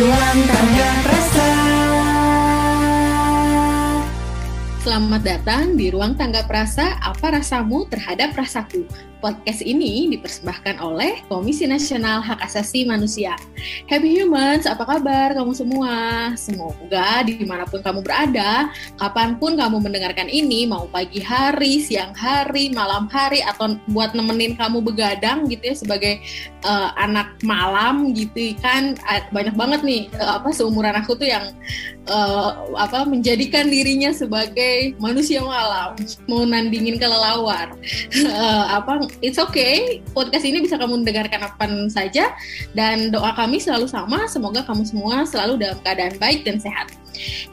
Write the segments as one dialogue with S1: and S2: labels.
S1: Ruang Tangga Prasa.
S2: Selamat datang di Ruang Tangga Prasa, apa rasamu terhadap rasaku? Podcast ini dipersembahkan oleh Komisi Nasional Hak Asasi Manusia. Happy Humans, apa kabar kamu semua? Semoga dimanapun kamu berada, kapanpun kamu mendengarkan ini, mau pagi hari, siang hari, malam hari, atau buat nemenin kamu begadang gitu ya, sebagai anak malam gitu kan, banyak banget nih seumuran aku tuh yang menjadikan dirinya sebagai manusia malam, mau nandingin kelelawar. It's okay, podcast ini bisa kamu dengarkan kapan saja, dan doa kami selalu sama, semoga kamu semua selalu dalam keadaan baik dan sehat.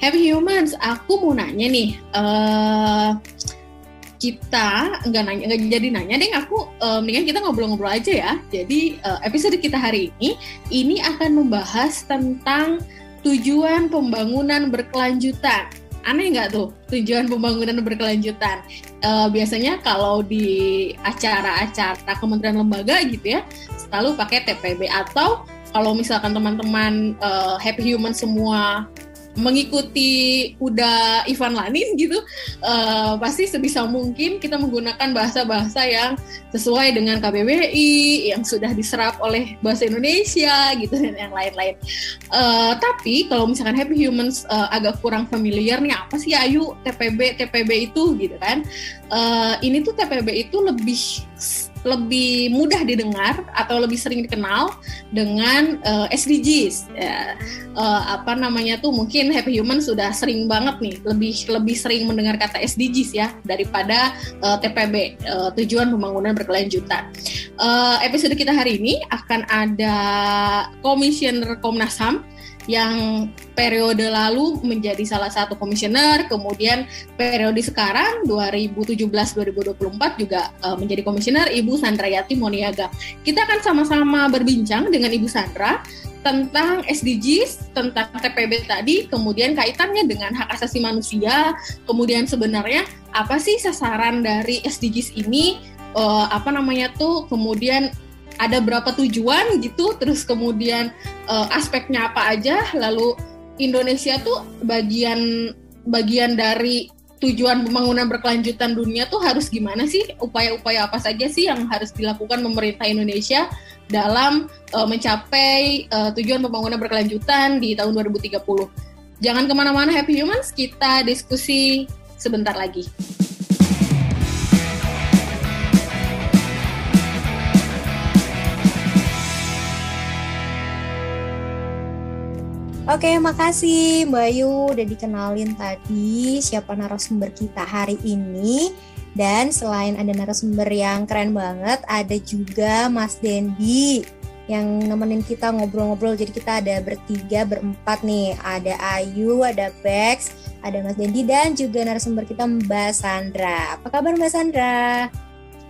S2: Happy Humans, aku mau nanya nih, kita nggak jadi nanya deh, mendingan kita ngobrol-ngobrol aja ya. Jadi episode kita hari ini akan membahas tentang tujuan pembangunan berkelanjutan. Aneh nggak tuh tujuan pembangunan berkelanjutan? Biasanya kalau di acara-acara kementerian lembaga gitu ya, selalu pakai TPB, atau kalau misalkan teman-teman Happy Human semua mengikuti Uda Ivan Lanin gitu, pasti sebisa mungkin kita menggunakan bahasa-bahasa yang sesuai dengan KBBI, yang sudah diserap oleh bahasa Indonesia gitu, dan yang lain-lain. Tapi kalau misalkan Happy Humans agak kurang familiar nih, apa sih Ayu TPB itu gitu kan, ini tuh TPB itu lebih mudah didengar atau lebih sering dikenal dengan SDGs. Mungkin Happy Human sudah sering banget nih, lebih sering mendengar kata SDGs ya daripada TPB, tujuan pembangunan berkelanjutan. Episode kita hari ini akan ada Komisioner Komnas HAM yang periode lalu menjadi salah satu komisioner, kemudian periode sekarang 2017-2024 juga menjadi komisioner, Ibu Sandrayati Moniaga. Kita akan sama-sama berbincang dengan Ibu Sandra tentang SDGs, tentang TPB tadi, kemudian kaitannya dengan hak asasi manusia, kemudian sebenarnya apa sih sasaran dari SDGs ini, kemudian ada berapa tujuan gitu, terus kemudian aspeknya apa aja, lalu Indonesia tuh bagian dari tujuan pembangunan berkelanjutan dunia tuh harus gimana sih, upaya-upaya apa saja sih yang harus dilakukan pemerintah Indonesia dalam mencapai tujuan pembangunan berkelanjutan di tahun 2030. Jangan kemana-mana Happy Humans, kita diskusi sebentar lagi.
S3: Oke, makasih Mbak Ayu udah dikenalin tadi siapa narasumber kita hari ini. Dan selain ada narasumber yang keren banget, ada juga Mas Dendi yang nemenin kita ngobrol-ngobrol. Jadi kita ada berempat nih. Ada Ayu, ada Bex, ada Mas Dendi, dan juga narasumber kita Mbak Sandra. Apa kabar Mbak Sandra?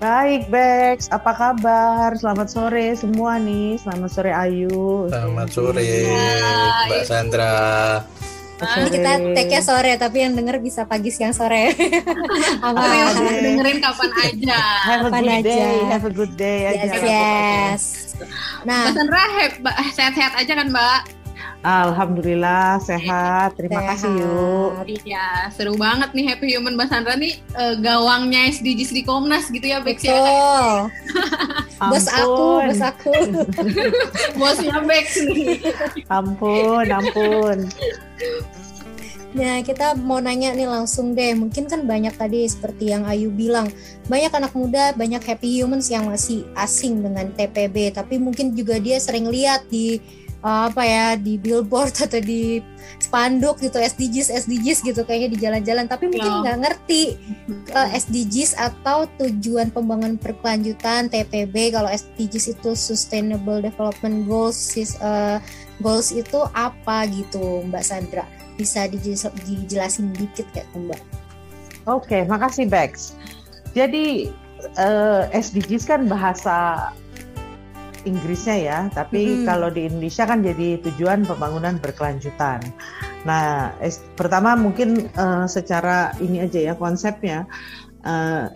S4: Baik, Bex. Apa kabar? Selamat sore semua nih. Selamat sore Ayu.
S5: Selamat sore Mbak Sandra.
S3: Ini kita take-nya sore, tapi yang denger bisa pagi, siang, sore.
S2: Dengerin kapan aja.
S4: Have a good day.
S3: Yes. Nah,
S2: Mbak Sandra sehat-sehat aja kan Mbak?
S4: Alhamdulillah sehat. Terima kasih Yuk.
S2: Iya, seru banget nih Happy Human Mbak Sandra nih, gawangnya SDGs di Komnas gitu ya, Bex ya.
S3: Bos aku.
S2: Bosnya Bex nih.
S4: Ampun.
S3: Nah, kita mau nanya nih langsung deh. Mungkin kan banyak tadi seperti yang Ayu bilang, banyak anak muda, banyak Happy Humans yang masih asing dengan TPB, tapi mungkin juga dia sering lihat di di billboard atau di spanduk gitu, SDGs gitu kayaknya di jalan-jalan, tapi mungkin nggak ngerti SDGs atau tujuan pembangunan berkelanjutan TPB. Kalau SDGs itu Sustainable Development Goals, goals itu apa gitu Mbak Sandra? Bisa dijelasin dikit kayak Mbak?
S4: Oke, makasih Bex. Jadi SDGs kan bahasa Inggrisnya ya, tapi kalau di Indonesia kan jadi tujuan pembangunan berkelanjutan. Nah, pertama mungkin secara ini aja ya konsepnya,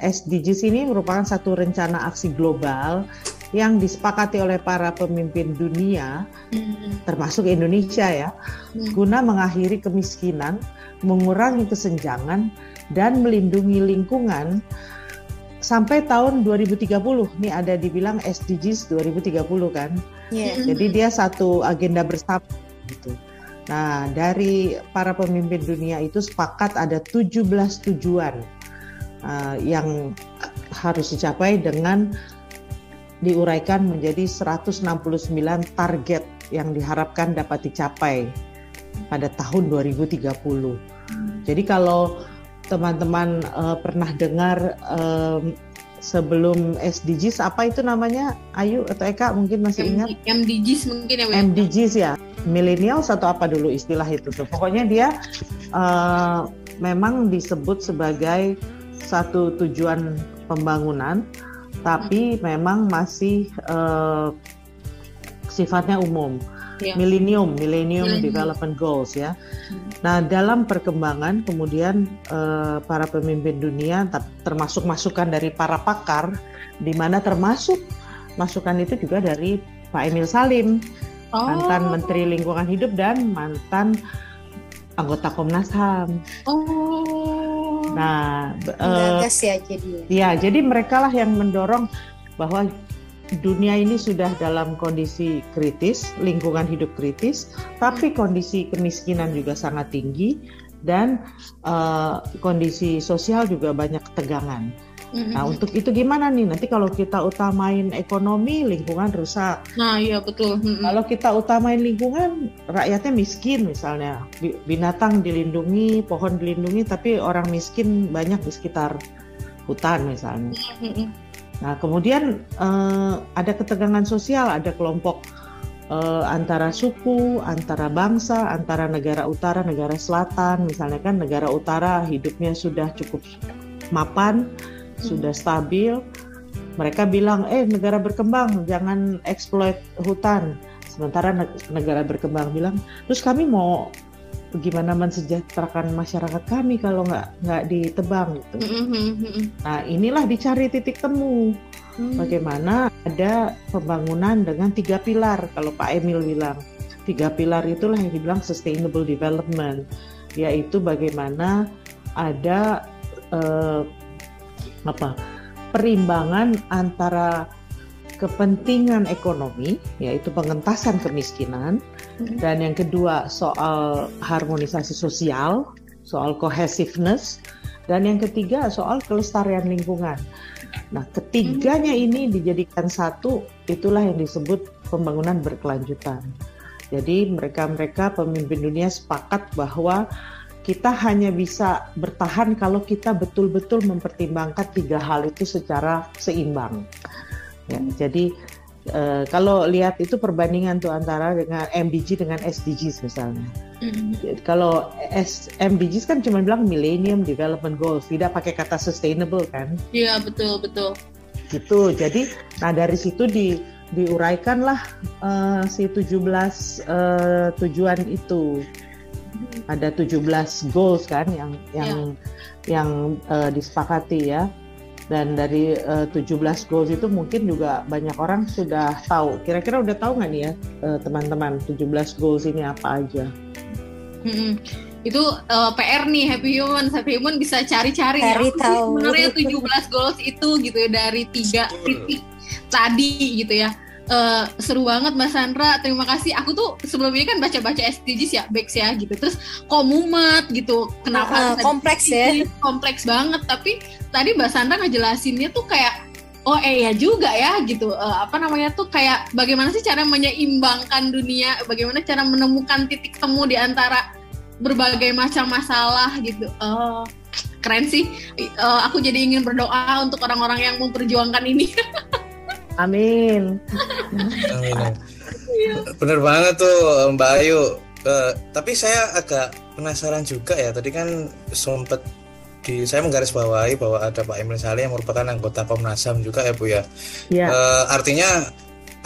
S4: SDGs ini merupakan satu rencana aksi global yang disepakati oleh para pemimpin dunia, termasuk Indonesia ya, guna mengakhiri kemiskinan, mengurangi kesenjangan, dan melindungi lingkungan sampai tahun 2030. Ini ada dibilang SDGs 2030 kan. Jadi dia satu agenda bersama gitu. Nah, dari para pemimpin dunia itu sepakat ada 17 tujuan yang harus dicapai dengan diuraikan menjadi 169 target yang diharapkan dapat dicapai pada tahun 2030. Jadi kalau teman-teman pernah dengar sebelum SDGs apa itu namanya, Ayu atau Eka mungkin masih ingat?
S2: MDGs mungkin ya.
S4: MDGs ya, millennials atau apa dulu istilah itu tuh. Pokoknya dia memang disebut sebagai satu tujuan pembangunan, tapi memang masih sifatnya umum. Millennium Development Goals ya. Nah, dalam perkembangan kemudian para pemimpin dunia termasuk masukan dari para pakar, di mana termasuk masukan itu juga dari Pak Emil Salim, mantan Menteri Lingkungan Hidup dan mantan anggota Komnas HAM. Nah, jadi mereka lah yang mendorong bahwa dunia ini sudah dalam kondisi kritis, lingkungan hidup kritis, tapi kondisi kemiskinan juga sangat tinggi dan kondisi sosial juga banyak ketegangan. Nah, untuk itu gimana nih? Nanti kalau kita utamain ekonomi, lingkungan rusak.
S2: Nah, iya betul.
S4: Kalau kita utamain lingkungan, rakyatnya miskin misalnya. Binatang dilindungi, pohon dilindungi, tapi orang miskin banyak di sekitar hutan misalnya. Nah, kemudian ada ketegangan sosial, ada kelompok antara suku, antara bangsa, antara negara utara, negara selatan. Misalnya kan negara utara hidupnya sudah cukup mapan, sudah stabil. Mereka bilang, negara berkembang jangan eksploit hutan. Sementara negara berkembang bilang, terus kami mau bagaimana mensejahterakan masyarakat kami kalau nggak ditebang gitu. Nah, inilah dicari titik temu. Bagaimana ada pembangunan dengan 3 pilar. Kalau Pak Emil bilang 3 pilar itulah yang dibilang sustainable development, yaitu bagaimana ada perimbangan antara kepentingan ekonomi, yaitu pengentasan kemiskinan, dan yang kedua soal harmonisasi sosial, soal cohesiveness, dan yang ketiga soal kelestarian lingkungan. Nah, ketiganya ini dijadikan satu, itulah yang disebut pembangunan berkelanjutan. Jadi mereka pemimpin dunia sepakat bahwa kita hanya bisa bertahan kalau kita betul-betul mempertimbangkan 3 hal itu secara seimbang. Ya, jadi kalau lihat itu perbandingan tuh antara dengan MDG dengan SDGs misalnya. Kalau MDGs kan cuma bilang Millennium Development Goals, tidak pakai kata sustainable kan?
S2: Iya, betul.
S4: Gitu. Jadi, nah dari situ diuraikanlah si 17 tujuan itu. Ada 17 goals kan yang disepakati ya. Dan dari 17 goals itu mungkin juga banyak orang sudah tahu. Kira-kira udah tahu nggak nih ya teman-teman 17 goals ini apa aja?
S2: Itu PR nih Happy Human bisa cari-cari ya. Sebenarnya 17 goals itu gitu ya, dari 3 titik tadi gitu ya. Seru banget Mbak Sandra, terima kasih. Aku tuh sebelumnya kan baca-baca SDGs ya, Bex ya gitu. Terus kok mumet gitu. Kenapa
S3: kompleks ya?
S2: Kompleks banget, tapi tadi Mbak Sandra ngejelasinnya tuh kayak ya juga ya gitu. Tuh kayak bagaimana sih cara menyeimbangkan dunia, bagaimana cara menemukan titik temu di antara berbagai macam masalah gitu. Keren sih. Aku jadi ingin berdoa untuk orang-orang yang memperjuangkan ini.
S4: Amin.
S5: Bener banget tuh Mbak Ayu. Tapi saya agak penasaran juga ya. Tadi kan sempat saya menggarisbawahi bahwa ada Pak Emil Salim yang merupakan anggota Komnas HAM juga ya Bu ya. Artinya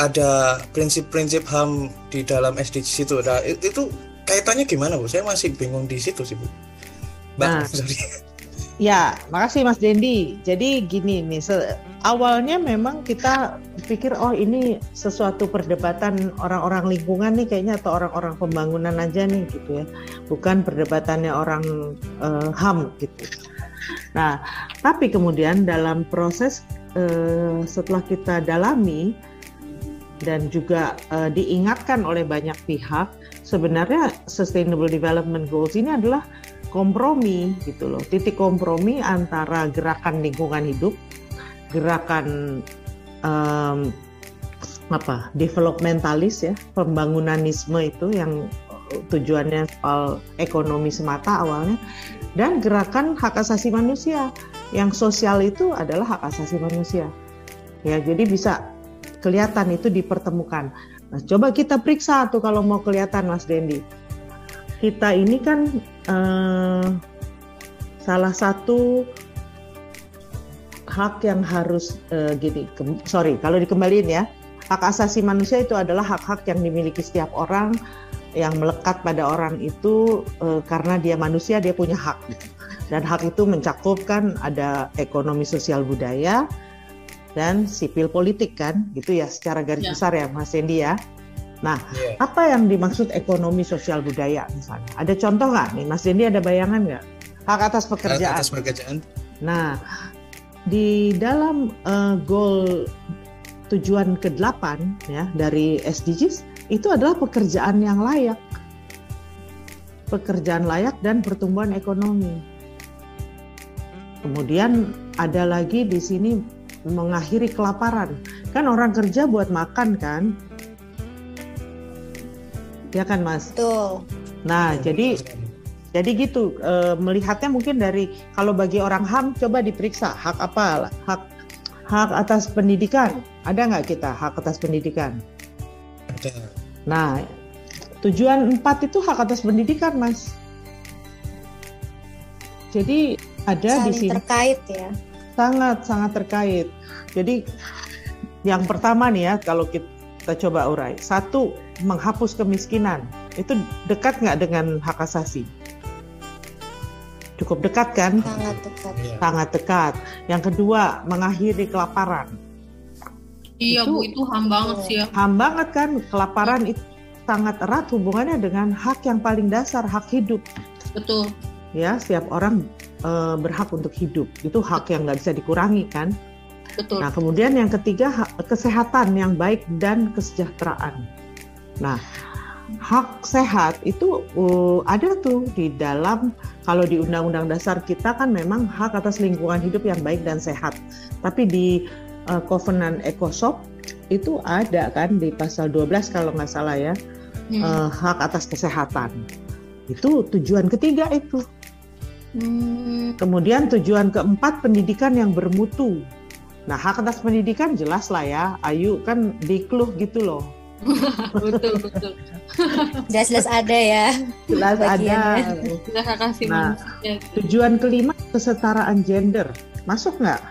S5: ada prinsip-prinsip HAM di dalam SDGs itu. Nah, itu kaitannya gimana Bu? Saya masih bingung di situ sih Bu. Mbak, sorry.
S4: Ya, makasih Mas Dendi. Jadi gini nih, awalnya memang kita pikir ini sesuatu perdebatan orang-orang lingkungan nih kayaknya, atau orang-orang pembangunan aja nih gitu ya. Bukan perdebatannya orang HAM gitu. Nah, tapi kemudian dalam proses setelah kita dalami dan juga diingatkan oleh banyak pihak, sebenarnya Sustainable Development Goals ini adalah kompromi gitu loh, titik kompromi antara gerakan lingkungan hidup, gerakan developmentalis ya, pembangunanisme itu yang tujuannya soal ekonomi semata awalnya, dan gerakan hak asasi manusia yang sosial itu adalah hak asasi manusia ya. Jadi bisa kelihatan itu dipertemukan. Nah, coba kita periksa tuh kalau mau kelihatan Mas Dendi. Kita ini kan salah satu hak yang harus kalau dikembaliin ya, hak asasi manusia itu adalah hak-hak yang dimiliki setiap orang, yang melekat pada orang itu karena dia manusia, dia punya hak. Dan hak itu mencakup kan ada ekonomi, sosial, budaya, dan sipil politik kan, gitu ya secara garis besar ya Mas Dendi ya. Nah, apa yang dimaksud ekonomi, sosial, budaya misalnya? Ada contoh nggak nih, Mas Dendi ada bayangan nggak? Hak atas pekerjaan. Hak atas pekerjaan. Nah, di dalam goal tujuan ke-8 ya dari SDGs itu adalah pekerjaan yang layak, pekerjaan layak dan pertumbuhan ekonomi. Kemudian ada lagi di sini mengakhiri kelaparan. Kan orang kerja buat makan kan? Ya kan Mas? Betul. Nah, jadi gitu melihatnya mungkin dari, kalau bagi orang HAM coba diperiksa hak apa? Hak atas pendidikan. Ada nggak kita hak atas pendidikan? Ada. Nah, tujuan 4 itu hak atas pendidikan, Mas. Jadi ada di sini terkait ya. Sangat terkait. Jadi yang pertama nih ya, kalau kita coba urai. 1, menghapus kemiskinan. Itu dekat nggak dengan hak asasi? Cukup dekat kan? Sangat dekat. Sangat dekat. Yang kedua, mengakhiri kelaparan.
S2: Iya itu HAM banget sih ya.
S4: HAM banget kan, kelaparan itu sangat erat hubungannya dengan hak yang paling dasar, hak hidup.
S2: Betul.
S4: Ya, setiap orang berhak untuk hidup. Itu hak yang nggak bisa dikurangi kan?
S2: Betul.
S4: Nah, kemudian yang ketiga, kesehatan yang baik dan kesejahteraan. Nah, hak sehat itu ada tuh di dalam, kalau di Undang-Undang Dasar kita kan memang hak atas lingkungan hidup yang baik dan sehat. Tapi di Covenant ECOSOC itu ada kan di pasal 12 kalau nggak salah ya, hak atas kesehatan. Itu tujuan ketiga itu. Kemudian tujuan keempat, pendidikan yang bermutu. Nah, hak atas pendidikan jelas lah ya, Ayu kan dikluh gitu loh.
S2: Betul.
S3: Jelas ada ya.
S4: Jelas ada. Nah, tujuan kelima, kesetaraan gender. Masuk nggak?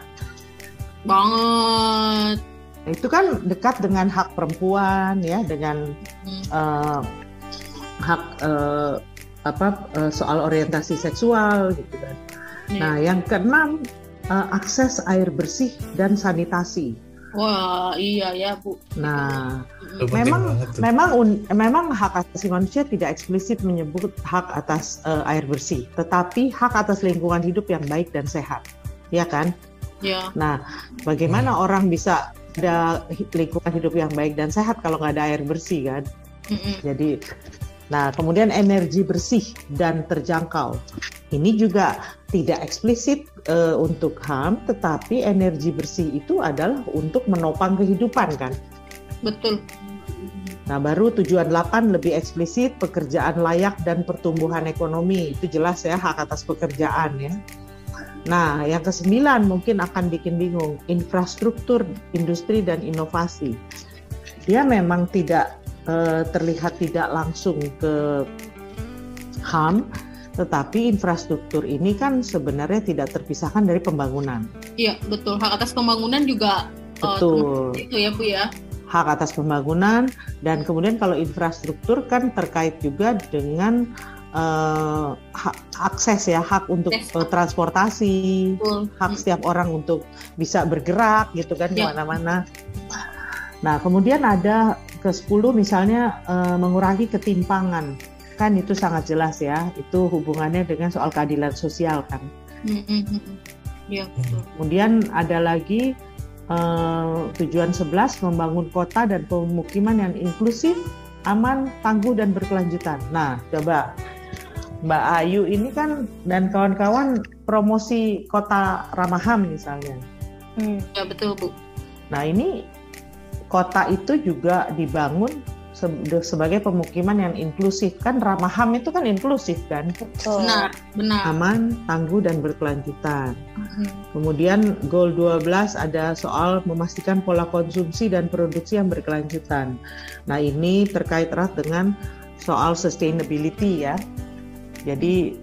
S2: Banget.
S4: Itu kan dekat dengan hak perempuan ya, dengan hak soal orientasi seksual gitu kan. Nah, yang keenam, akses air bersih dan sanitasi.
S2: Wah, iya ya, Bu.
S4: Nah, memang hak asasi manusia tidak eksplisit menyebut hak atas air bersih, tetapi hak atas lingkungan hidup yang baik dan sehat. Ya kan?
S2: Ya.
S4: Nah, bagaimana orang bisa ada lingkungan hidup yang baik dan sehat kalau nggak ada air bersih kan? Jadi, nah kemudian energi bersih dan terjangkau. Ini juga tidak eksplisit untuk HAM, tetapi energi bersih itu adalah untuk menopang kehidupan kan?
S2: Betul.
S4: Nah, baru tujuan 8 lebih eksplisit, pekerjaan layak dan pertumbuhan ekonomi. Itu jelas ya, hak atas pekerjaan ya. Nah, yang ke-9 mungkin akan bikin bingung, infrastruktur, industri dan inovasi. Dia memang tidak terlihat tidak langsung ke HAM, tetapi infrastruktur ini kan sebenarnya tidak terpisahkan dari pembangunan.
S2: Iya, betul. Hak atas pembangunan juga
S4: betul.
S2: Itu ya, Bu ya.
S4: Hak atas pembangunan, dan kemudian kalau infrastruktur kan terkait juga dengan akses ya, hak untuk transportasi, hak setiap orang untuk bisa bergerak gitu kan kemana-mana. Nah kemudian ada ke-10 misalnya mengurangi ketimpangan, kan itu sangat jelas ya, itu hubungannya dengan soal keadilan sosial kan.
S2: Ya, betul.
S4: Kemudian ada lagi tujuan 11 membangun kota dan pemukiman yang inklusif, aman, tangguh dan berkelanjutan. Nah coba Mbak Ayu ini kan dan kawan-kawan promosi kota ramah HAM misalnya.
S2: Ya betul Bu.
S4: Nah ini kota itu juga dibangun sebagai pemukiman yang inklusif, kan ramah HAM itu kan inklusif kan.
S2: Benar.
S4: Aman, tangguh dan berkelanjutan. Kemudian goal 12 ada soal memastikan pola konsumsi dan produksi yang berkelanjutan. Nah ini terkait erat dengan soal sustainability ya. Jadi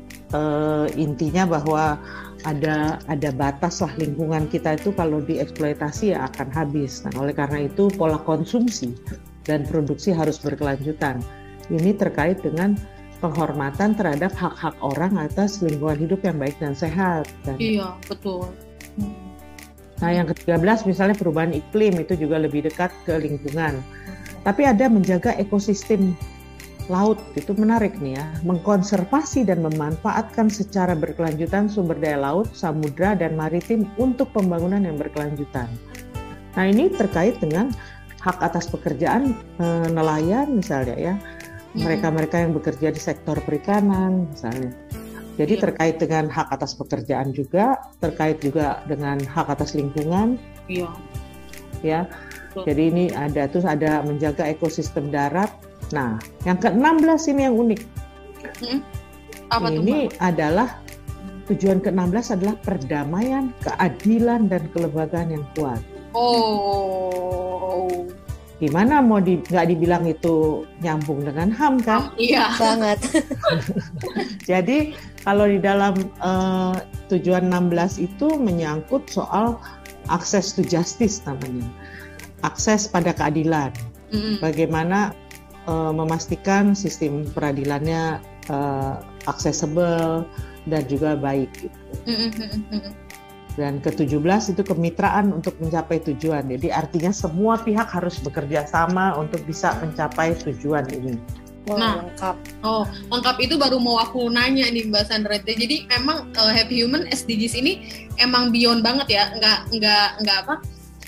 S4: intinya bahwa ada batas lah, lingkungan kita itu kalau dieksploitasi ya akan habis. Nah oleh karena itu pola konsumsi dan produksi harus berkelanjutan. Ini terkait dengan penghormatan terhadap hak-hak orang atas lingkungan hidup yang baik dan sehat.
S2: Iya betul.
S4: Nah yang ke-13 misalnya perubahan iklim, itu juga lebih dekat ke lingkungan. Tapi ada menjaga ekosistem laut, itu menarik nih ya, mengkonservasi dan memanfaatkan secara berkelanjutan sumber daya laut, samudra dan maritim untuk pembangunan yang berkelanjutan. Nah ini terkait dengan hak atas pekerjaan nelayan misalnya ya, mereka-mereka yang bekerja di sektor perikanan misalnya. Jadi terkait dengan hak atas pekerjaan juga, terkait juga dengan hak atas lingkungan.
S2: Iya.
S4: Ya. Jadi ini ada menjaga ekosistem darat. Nah, yang ke-16 ini yang unik.
S2: Apa
S4: ini adalah tujuan ke-16 adalah perdamaian, keadilan dan kelembagaan yang kuat.
S2: Oh.
S4: Gimana mau nggak dibilang itu nyambung dengan HAM kan?
S2: Iya.
S3: Banget.
S4: Jadi kalau di dalam tujuan 16 itu menyangkut soal access to justice namanya. Akses pada keadilan. Bagaimana memastikan sistem peradilannya aksesibel dan juga baik gitu. Dan ke-17 itu kemitraan untuk mencapai tujuan. Jadi artinya semua pihak harus bekerja sama untuk bisa mencapai tujuan ini.
S3: Lengkap.
S2: Lengkap itu baru mau aku nanya nih Mbak Sandra. Jadi memang Happy Human SDGs ini emang beyond banget ya.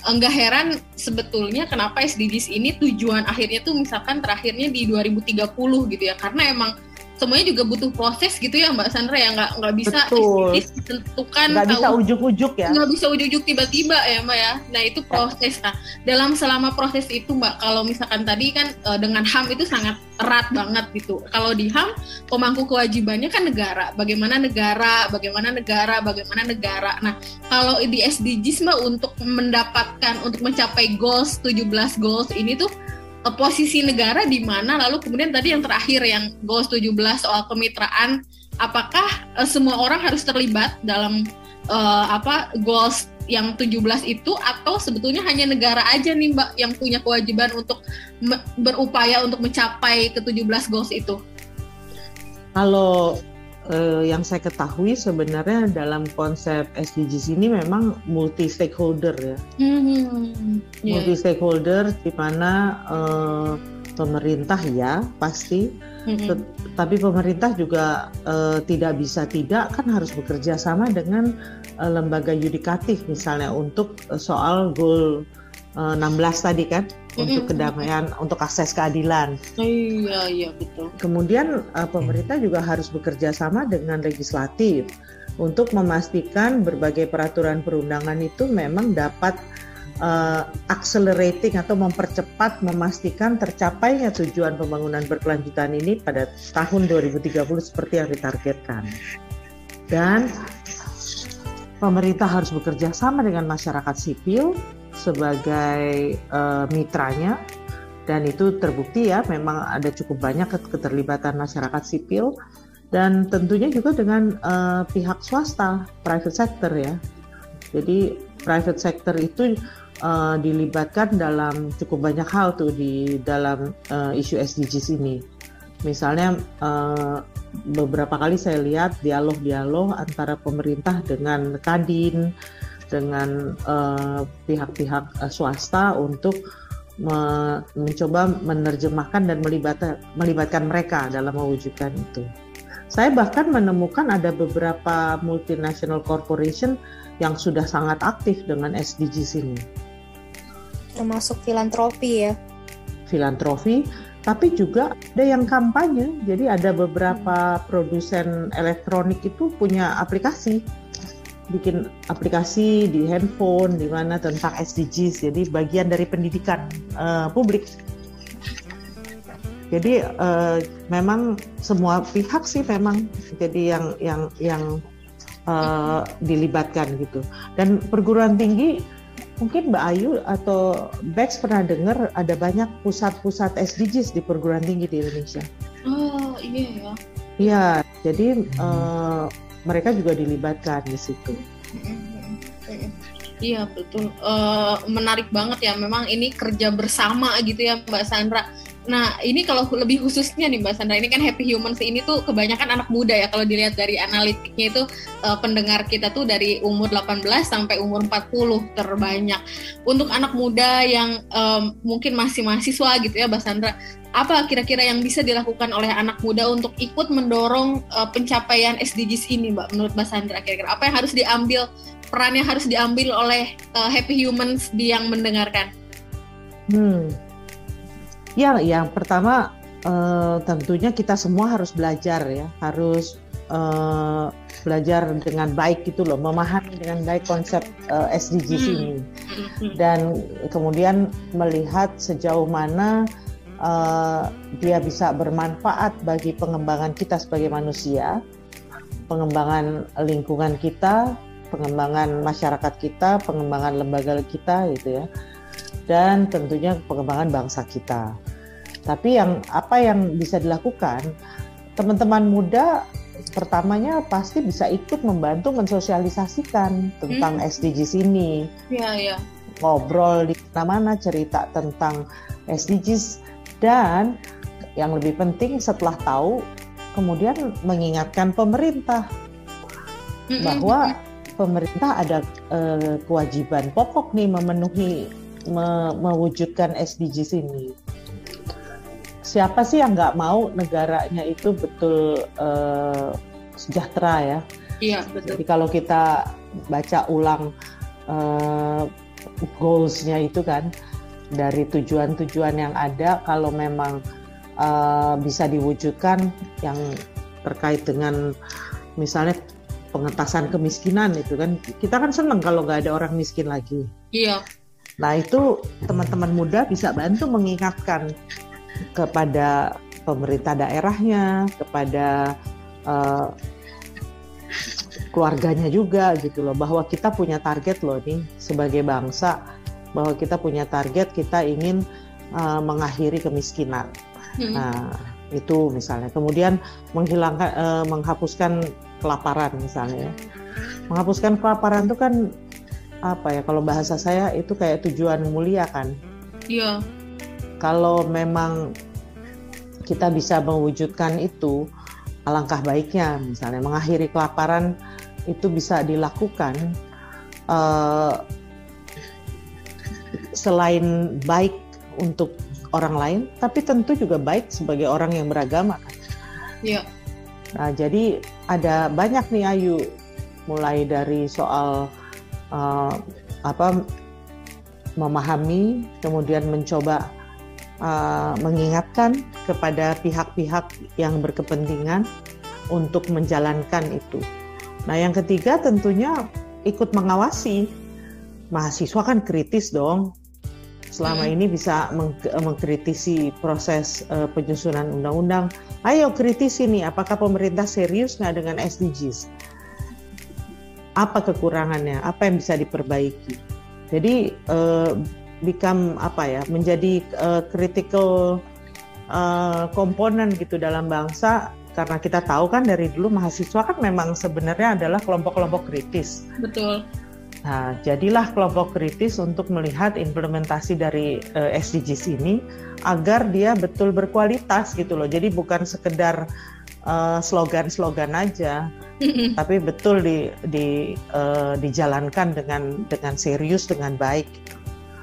S2: Enggak heran sebetulnya kenapa SDGs ini tujuan akhirnya tuh misalkan terakhirnya di 2030 gitu ya, karena emang semuanya juga butuh proses gitu ya Mbak Sandra ya, nggak bisa SDGs ditentukan,
S4: nggak bisa ujuk-ujuk ya,
S2: nggak bisa ujuk-ujuk tiba-tiba ya Mbak ya. Nah itu proses. Nah selama proses itu Mbak, kalau misalkan tadi kan dengan HAM itu sangat erat banget gitu. Kalau di HAM pemangku kewajibannya kan negara, bagaimana negara. Nah kalau di SDGs Mbak untuk mencapai goals 17 goals ini tuh posisi negara di mana, lalu kemudian tadi yang terakhir yang goals 17 soal kemitraan, apakah semua orang harus terlibat dalam goals yang 17 itu, atau sebetulnya hanya negara aja nih Mbak yang punya kewajiban untuk berupaya untuk mencapai ke 17 goals itu?
S4: Kalau yang saya ketahui sebenarnya dalam konsep SDGs ini memang multi stakeholder ya. Multi stakeholder di mana pemerintah ya pasti, tapi pemerintah juga tidak bisa tidak kan harus bekerja sama dengan lembaga yudikatif misalnya untuk soal goal 16 tadi kan, untuk kedamaian, untuk akses keadilan.
S2: Iya betul.
S4: Kemudian pemerintah juga harus bekerja sama dengan legislatif untuk memastikan berbagai peraturan perundangan itu memang dapat accelerating atau mempercepat, memastikan tercapainya tujuan pembangunan berkelanjutan ini pada tahun 2030 seperti yang ditargetkan. Dan pemerintah harus bekerja sama dengan masyarakat sipil sebagai mitranya, dan itu terbukti ya memang ada cukup banyak keterlibatan masyarakat sipil, dan tentunya juga dengan pihak swasta, private sector ya. Jadi private sector itu dilibatkan dalam cukup banyak hal tuh di dalam isu SDGs ini. Misalnya beberapa kali saya lihat dialog-dialog antara pemerintah dengan Kadin, dengan pihak-pihak swasta untuk mencoba menerjemahkan dan melibatkan mereka dalam mewujudkan itu. Saya bahkan menemukan ada beberapa multinational corporation yang sudah sangat aktif dengan SDGs ini.
S3: Termasuk filantropi ya.
S4: Filantropi, tapi juga ada yang kampanye. Jadi ada beberapa produsen elektronik itu punya aplikasi, bikin aplikasi di handphone di mana tentang SDGs. Jadi bagian dari pendidikan publik. Jadi memang semua pihak sih memang jadi yang dilibatkan gitu. Dan perguruan tinggi, mungkin Mbak Ayu atau Bex pernah dengar ada banyak pusat-pusat SDGs di perguruan tinggi di Indonesia.
S2: Oh iya ya.
S4: Iya, jadi mereka juga dilibatkan di situ.
S2: Iya betul, menarik banget ya. Memang ini kerja bersama gitu ya Mbak Sandra. Nah ini kalau lebih khususnya nih Mbak Sandra, ini kan Happy Humans ini tuh kebanyakan anak muda ya. Kalau dilihat dari analitiknya itu pendengar kita tuh dari umur 18 sampai umur 40 terbanyak. Untuk anak muda yang mungkin masih mahasiswa gitu ya Mbak Sandra, apa kira-kira yang bisa dilakukan oleh anak muda untuk ikut mendorong pencapaian SDGs ini Mbak? Menurut Mbak Sandra kira-kira apa yang harus diambil, peran yang harus diambil oleh Happy Humans yang mendengarkan?
S4: Ya, yang pertama tentunya kita semua harus belajar ya, harus belajar dengan baik gitu loh, memahami dengan baik konsep SDGs ini, dan kemudian melihat sejauh mana dia bisa bermanfaat bagi pengembangan kita sebagai manusia, pengembangan lingkungan kita, pengembangan masyarakat kita, pengembangan lembaga kita gitu ya, dan tentunya pengembangan bangsa kita. Tapi apa yang bisa dilakukan, teman-teman muda pertamanya pasti bisa ikut membantu mensosialisasikan tentang SDGs ini.
S2: Iya.
S4: Ngobrol di mana-mana, cerita tentang SDGs, dan yang lebih penting setelah tahu, kemudian mengingatkan pemerintah bahwa pemerintah ada kewajiban pokok nih mewujudkan SDGs ini. Siapa sih yang nggak mau negaranya itu betul sejahtera ya?
S2: Iya betul.
S4: Jadi kalau kita baca ulang goals-nya itu kan, dari tujuan-tujuan yang ada, kalau memang bisa diwujudkan yang terkait dengan misalnya pengentasan kemiskinan itu kan, kita kan senang kalau nggak ada orang miskin lagi.
S2: Iya.
S4: Nah itu teman-teman muda bisa bantu mengingatkan kepada pemerintah daerahnya, kepada keluarganya juga gitu loh, bahwa kita punya target loh nih sebagai bangsa, bahwa kita punya target, kita ingin mengakhiri kemiskinan. Nah itu misalnya, kemudian menghapuskan kelaparan misalnya. Menghapuskan kelaparan itu kan apa ya, kalau bahasa saya itu kayak tujuan mulia kan.
S2: Iya.
S4: Kalau memang kita bisa mewujudkan itu, alangkah baiknya misalnya mengakhiri kelaparan itu bisa dilakukan selain baik untuk orang lain, tapi tentu juga baik sebagai orang yang beragama.
S2: Iya.
S4: Nah, jadi ada banyak nih Ayu, mulai dari soal memahami, kemudian mencoba mengingatkan kepada pihak-pihak yang berkepentingan untuk menjalankan itu. Nah, yang ketiga tentunya ikut mengawasi. Mahasiswa kan kritis dong. Selama ini bisa mengkritisi proses penyusunan undang-undang. Ayo kritisi nih, apakah pemerintah serius nggak dengan SDGs? Apa kekurangannya? Apa yang bisa diperbaiki? Jadi menjadi critical komponen gitu dalam bangsa, karena kita tahu kan dari dulu mahasiswa kan memang sebenarnya adalah kelompok-kelompok kritis.
S2: Betul.
S4: Nah, jadilah kelompok kritis untuk melihat implementasi dari SDGs ini agar dia betul berkualitas gitu loh. Jadi bukan sekedar slogan-slogan aja, tapi betul dijalankan dengan serius, dengan baik.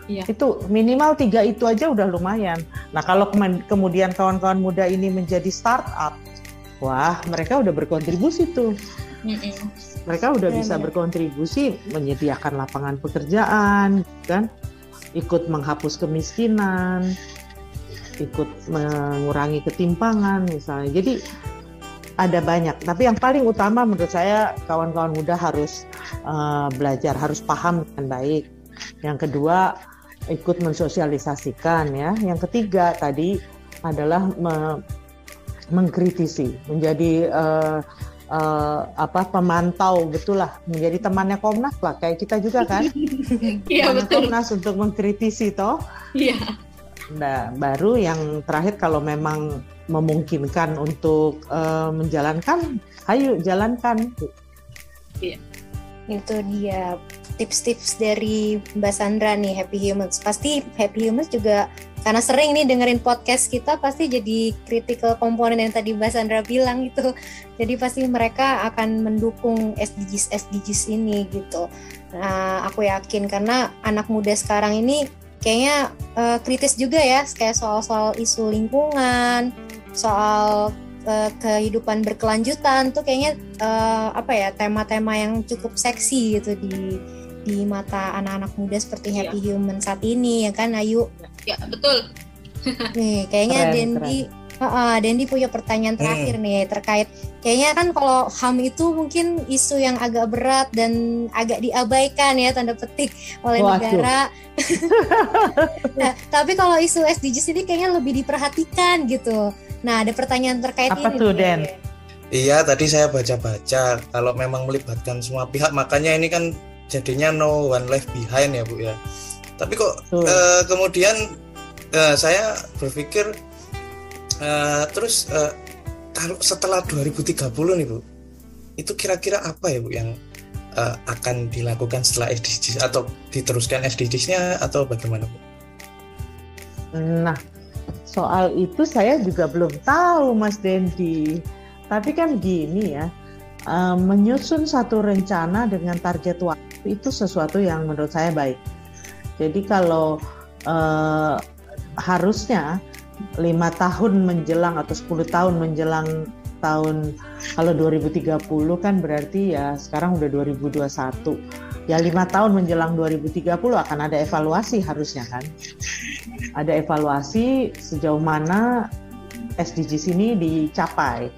S2: Iya.
S4: Itu minimal 3 itu aja udah lumayan. Nah, kalau kemudian kawan-kawan muda ini menjadi startup, wah, mereka udah berkontribusi tuh. Mereka udah bisa berkontribusi menyediakan lapangan pekerjaan, kan? Ikut menghapus kemiskinan, ikut mengurangi ketimpangan misalnya. Jadi ada banyak. Tapi yang paling utama menurut saya kawan-kawan muda harus belajar, harus paham dengan baik. Yang kedua, ikut mensosialisasikan ya. Yang ketiga tadi adalah mengkritisi, menjadi pemantau, betul lah, menjadi temannya Komnas lah, kayak kita juga kan.
S2: Iya, betul.
S4: Komnas untuk mengkritisi toh.
S2: Iya.
S4: Nah, baru yang terakhir kalau memang memungkinkan untuk menjalankan, ayo jalankan.
S2: Iya.
S3: Itu dia tips-tips dari Mbak Sandra nih, Happy Humans. Pasti Happy Humans juga karena sering nih dengerin podcast kita, pasti jadi critical komponen yang tadi Mbak Sandra bilang gitu. Jadi pasti mereka akan mendukung SDGs ini gitu. Nah, aku yakin karena anak muda sekarang ini kayaknya kritis juga ya, kayak soal isu lingkungan, soal kehidupan berkelanjutan tuh kayaknya tema-tema yang cukup seksi gitu di mata anak-anak muda seperti Happy Human saat ini ya kan, Ayu?
S2: Ya, betul.
S3: Nih, kayaknya Dendi punya pertanyaan terakhir nih terkait kayaknya kan kalau HAM itu mungkin isu yang agak berat dan agak diabaikan ya tanda petik oleh negara. Nah, tapi kalau isu SDGs ini kayaknya lebih diperhatikan gitu. Nah, ada pertanyaan terkait
S4: apa
S3: ini.
S4: Apa tuh, Den?
S5: Iya, tadi saya baca-baca kalau memang melibatkan semua pihak, makanya ini kan jadinya no one left behind ya Bu ya. Tapi kok kemudian saya berpikir terus kalau setelah 2030 nih Bu, itu kira-kira apa ya Bu yang akan dilakukan setelah SDGs, atau diteruskan SDGs-nya atau bagaimana Bu?
S4: Nah, soal itu saya juga belum tahu Mas Dendi. Tapi kan gini ya, menyusun satu rencana dengan target waktu itu sesuatu yang menurut saya baik. Jadi kalau harusnya 5 tahun menjelang atau 10 tahun menjelang tahun, kalau 2030 kan berarti ya sekarang udah 2021. Ya 5 tahun menjelang 2030 akan ada evaluasi harusnya kan. Ada evaluasi sejauh mana SDGs ini dicapai.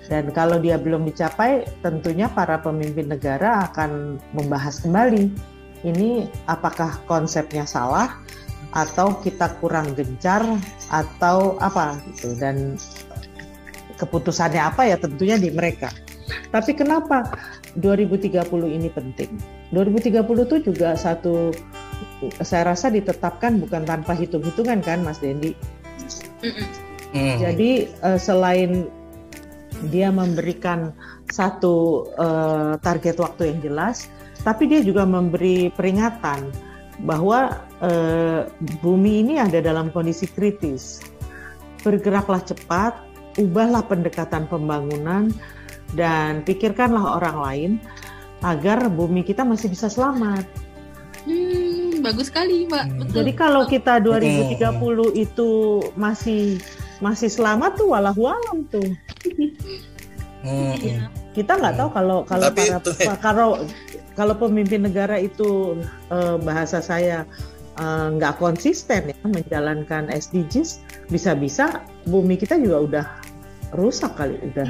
S4: Dan kalau dia belum dicapai, tentunya para pemimpin negara akan membahas kembali. Ini apakah konsepnya salah, atau kita kurang gencar, atau apa gitu. Dan keputusannya apa ya tentunya di mereka. Tapi kenapa 2030 ini penting? 2030 itu juga satu, saya rasa ditetapkan bukan tanpa hitung-hitungan kan Mas Dendi. Jadi selain dia memberikan satu target waktu yang jelas, tapi dia juga memberi peringatan bahwa bumi ini ada dalam kondisi kritis. Bergeraklah cepat, ubahlah pendekatan pembangunan, dan pikirkanlah orang lain agar bumi kita masih bisa selamat.
S2: Bagus sekali Mbak. Betul.
S4: Jadi kalau kita 2030 itu masih selamat tuh wallahualam tuh. Kita nggak tahu kalau pemimpin negara itu bahasa saya nggak konsisten ya menjalankan SDGs, bisa-bisa bumi kita juga udah rusak kali udah.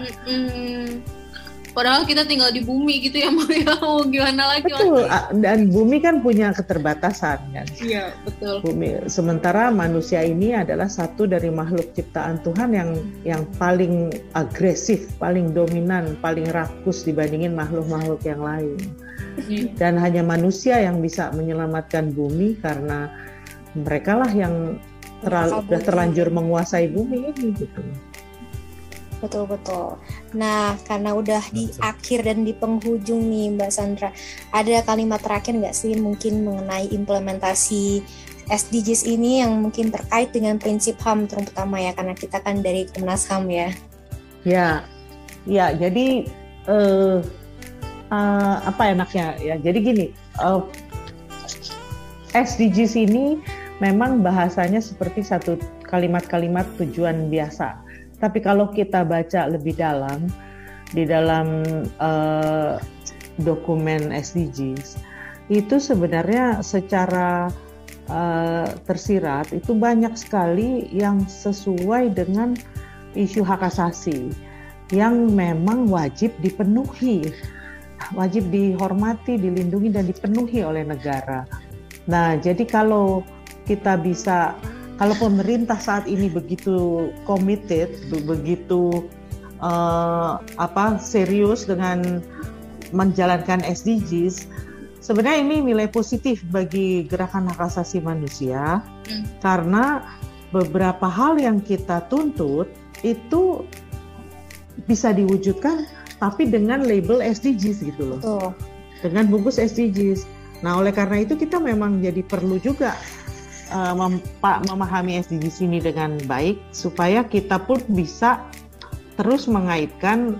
S2: Padahal kita tinggal di bumi gitu ya, mau gimana lagi?
S4: Betul, dan bumi kan punya keterbatasan kan.
S2: Iya, betul.
S4: Bumi, sementara manusia ini adalah satu dari makhluk ciptaan Tuhan yang paling agresif, paling dominan, paling rakus dibandingin makhluk-makhluk yang lain. Dan hanya manusia yang bisa menyelamatkan bumi karena mereka lah yang sudah terlanjur menguasai bumi ini gitu.
S3: Betul. Nah, karena udah di akhir dan di penghujung nih Mbak Sandra, ada kalimat terakhir nggak sih mungkin mengenai implementasi SDGs ini yang mungkin terkait dengan prinsip HAM terutama ya, karena kita kan dari Komnas HAM ya. Ya, jadi apa enaknya ya? Jadi gini, SDGs ini memang bahasanya seperti satu kalimat-kalimat tujuan biasa. Tapi kalau kita baca lebih dalam di dalam dokumen SDGs, itu sebenarnya secara tersirat itu banyak sekali yang sesuai dengan isu hak asasi yang memang wajib dipenuhi, wajib dihormati, dilindungi dan dipenuhi oleh negara. Nah, jadi kalau kita bisa, kalau pemerintah saat ini begitu committed, begitu serius dengan menjalankan SDGs, sebenarnya ini nilai positif bagi gerakan hak asasi manusia, karena beberapa hal yang kita tuntut itu bisa diwujudkan, tapi dengan label SDGs gitu loh, dengan bungkus SDGs. Nah, oleh karena itu kita memang jadi perlu juga memahami SDGs ini dengan baik supaya kita pun bisa terus mengaitkan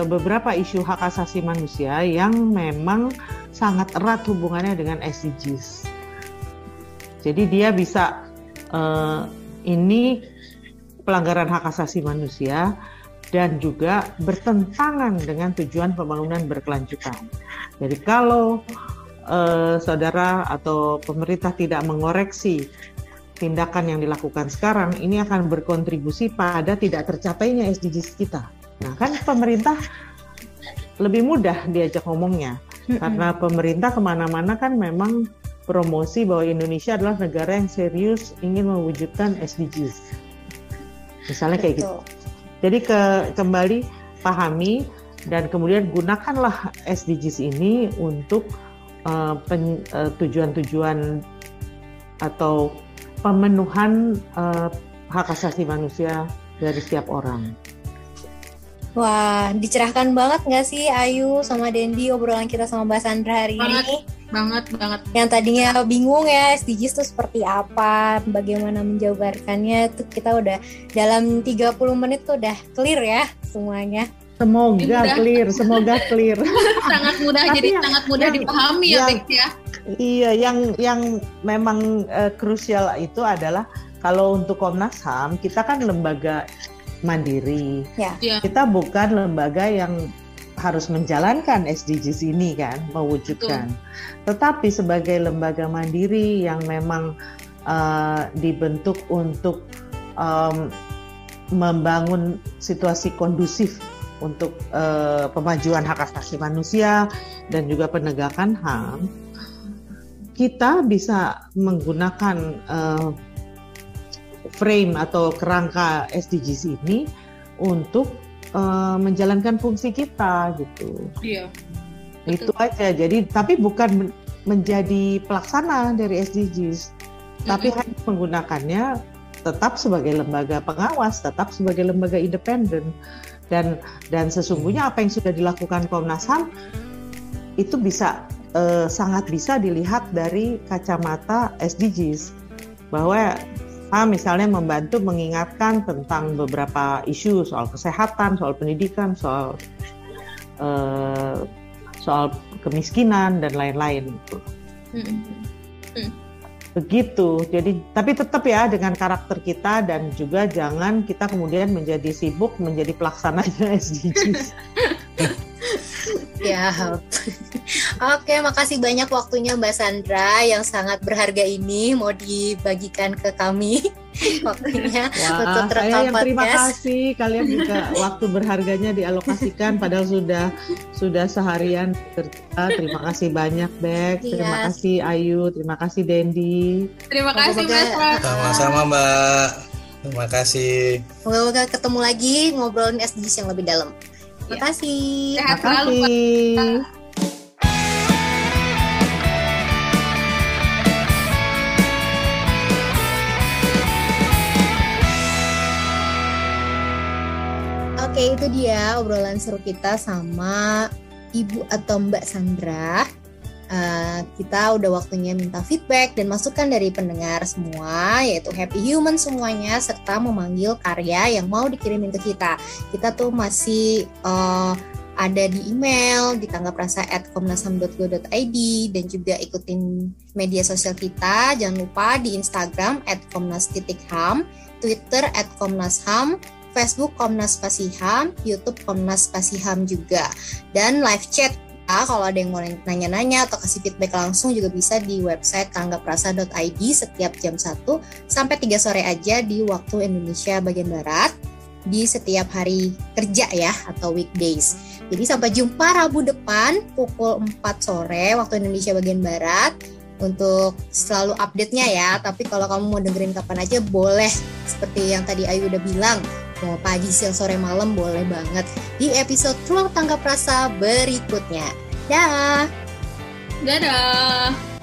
S3: beberapa isu hak asasi manusia yang memang sangat erat hubungannya dengan SDGs. Jadi dia bisa ini pelanggaran hak asasi manusia dan juga bertentangan dengan tujuan pembangunan berkelanjutan. Jadi kalau saudara atau pemerintah tidak mengoreksi tindakan yang dilakukan sekarang, ini akan berkontribusi pada tidak tercapainya SDGs kita. Nah, kan pemerintah lebih mudah diajak ngomongnya, karena pemerintah kemana-mana kan memang promosi bahwa Indonesia adalah negara yang serius ingin mewujudkan SDGs. Misalnya kayak gitu. Jadi kembali pahami dan kemudian gunakanlah SDGs ini untuk tujuan-tujuan atau pemenuhan hak asasi manusia dari setiap orang. Wah, dicerahkan banget nggak sih Ayu sama Dendi obrolan kita sama Mbak Sandra hari ini?
S2: Banget.
S3: Yang tadinya bingung ya SDGs itu seperti apa, bagaimana menjabarkannya, tuh kita udah dalam 30 menit tuh udah clear ya semuanya.
S4: Semoga clear.
S2: Sangat mudah, jadi sangat mudah dipahami ya, Bek ya.
S4: Iya, yang memang krusial itu adalah kalau untuk Komnas HAM, kita kan lembaga mandiri. Ya. Kita bukan lembaga yang harus menjalankan SDGs ini kan, mewujudkan. Tetapi sebagai lembaga mandiri yang memang dibentuk untuk membangun situasi kondusif untuk pemajuan hak asasi manusia dan juga penegakan HAM, kita bisa menggunakan frame atau kerangka SDGs ini untuk menjalankan fungsi kita gitu. Iya. Itu aja. Jadi tapi bukan menjadi pelaksana dari SDGs, tapi hanya menggunakannya tetap sebagai lembaga pengawas, tetap sebagai lembaga independen. Dan sesungguhnya apa yang sudah dilakukan Komnas HAM itu bisa sangat bisa dilihat dari kacamata SDGs, bahwa misalnya membantu mengingatkan tentang beberapa isu soal kesehatan, soal pendidikan, soal kemiskinan dan lain-lain gitu. Begitu. Jadi tapi tetap ya dengan karakter kita, dan juga jangan kita kemudian menjadi sibuk menjadi pelaksananya SDGs.
S3: Ya. Oke, makasih banyak waktunya Mbak Sandra yang sangat berharga ini mau dibagikan ke kami waktunya untuk rekam podcast.
S4: Terima kasih, kalian juga waktu berharganya dialokasikan padahal sudah seharian kerja. Terima kasih banyak Bek, terima kasih Ayu, terima kasih Dendi.
S2: Terima kasih Mbak.
S5: Sama-sama Mbak. Terima kasih.
S3: Semoga ketemu lagi ngobrolin SDGs yang lebih dalam. Terima kasih.
S2: Sehat selalu.
S3: itu dia obrolan seru kita sama Ibu atau Mbak Sandra. Kita udah waktunya minta feedback dan masukan dari pendengar semua, yaitu happy human semuanya, serta memanggil karya yang mau dikirimin ke kita. Kita tuh masih ada di email di tanggaprasa@komnasham.go.id dan juga ikutin media sosial kita. Jangan lupa di Instagram @komnas_ham, Twitter @komnasham, Facebook Komnas Spasi-HAM, YouTube Komnas Spasi-HAM juga, dan live chat. Kalau ada yang mau nanya-nanya atau kasih feedback langsung juga bisa di website tanggaprasa.id setiap jam 1 sampai 3 sore aja di waktu Indonesia bagian Barat di setiap hari kerja ya atau weekdays. Jadi sampai jumpa Rabu depan pukul 4 sore waktu Indonesia bagian Barat untuk selalu update-nya ya. Tapi kalau kamu mau dengerin kapan aja boleh, seperti yang tadi Ayu udah bilang, mau pagi, siang, sore, malam boleh banget di episode Ruang Tanggap Rasa berikutnya. Dah.
S2: Dadah.